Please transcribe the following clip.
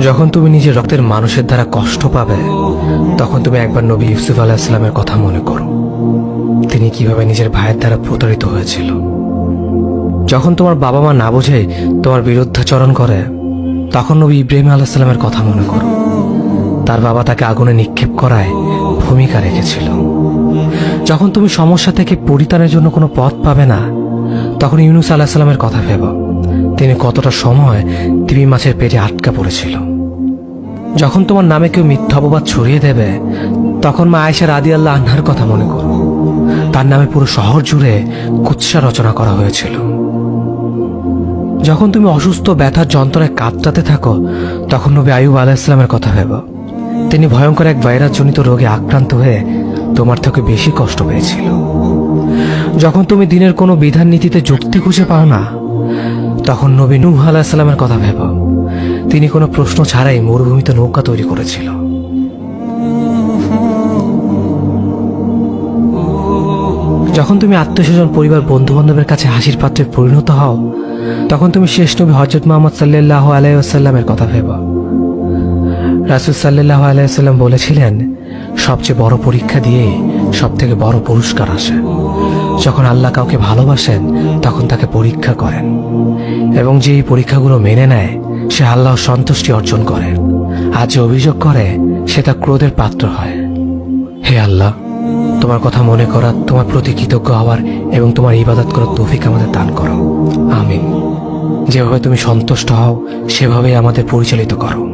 যখন তুমি নিজের রক্তের মানুষের দ্বারা কষ্ট পাবে, তখন তুমি একবার নবী ইউসুফ আলাইহিস সালামের কথা মনে করো। তিনি কিভাবে নিজের ভাইয়ের দ্বারা প্রতারিত হয়েছিল। যখন তোমার বাবা মা না বুঝে তোমার বিরুদ্ধাচরণ করে, তখন নবী ইব্রাহিম আলাইহিস সালামের কথা মনে করো। তার বাবা তাকে আগুনে নিক্ষেপ করায় ভূমিকা রেখেছিল। যখন তুমি সমস্যা থেকে পরিত্রাণের জন্য কোনো পথ পাবে না, তখন ইউনুস আলাইহিস সালামের কথা ভেবো। তিনি কতটা সময় তিমি মাছের পেটে আটকা পড়েছিল। যখন তোমার নামে কেউ মিথ্যা অপবাদ ছড়িয়ে দেবে, তখন মা আয়েশা রাদিয়াল্লাহু আনহার কথা মনে করো। তার নামে পুরো শহর জুড়ে কুৎসা রচনা করা হয়েছিল। যখন তুমি অসুস্থ ব্যথার যন্ত্রণায় কাতরাতে থাকো, তখন নবী আইয়ুব আলাইহিস সালামের কথা ভেবো। তিনি ভয়ঙ্কর এক ভাইরাসজনিত রোগে আক্রান্ত হয়ে তোমার থেকে বেশি কষ্ট পেয়েছিল। যখন তুমি দিনের কোনো বিধান নীতিতে যুক্তি খুঁজে পাও না, তখন নবী নূহ আলাইহিস সালামের কথা ভেবো। তিনি কোনো প্রশ্ন ছাড়াই মরুভূমিতে নৌকা তৈরি করেছিল। যখন তুমি আত্মীয়স্বজন, পরিবার, বন্ধু বান্ধবের কাছে হাসির পাত্রে পরিণত হও, তখন তুমি শেষ নবী হযরত মুহাম্মদ সাল্লাল্লাহু আলাইহি ওয়াসাল্লামের কথা ভেবো। রাসূল সাল্লাল্লাহু আলাইহি ওয়াসাল্লাম বলেছিলেন, সবচেয়ে বড় পরীক্ষা দিয়ে সব থেকে বড় পুরস্কার আসে। যখন আল্লাহ কাউকে ভালোবাসেন, তখন তাকে পরীক্ষা করেন, এবং যে এই পরীক্ষাগুলো মেনে নেয়, সে আল্লাহর সন্তুষ্টি অর্জন করে। আর যে অভিযোগ করে, সে তার ক্রোধের পাত্র হয়। হে আল্লাহ, তোমার কথা মনে করা, তোমার প্রতি কৃতজ্ঞ হওয়ার এবং তোমার ইবাদত করার তৌফিক আমাদের দান করো। আমিন। যেভাবে তুমি সন্তুষ্ট হও, সেভাবেই আমাদের পরিচালিত করো।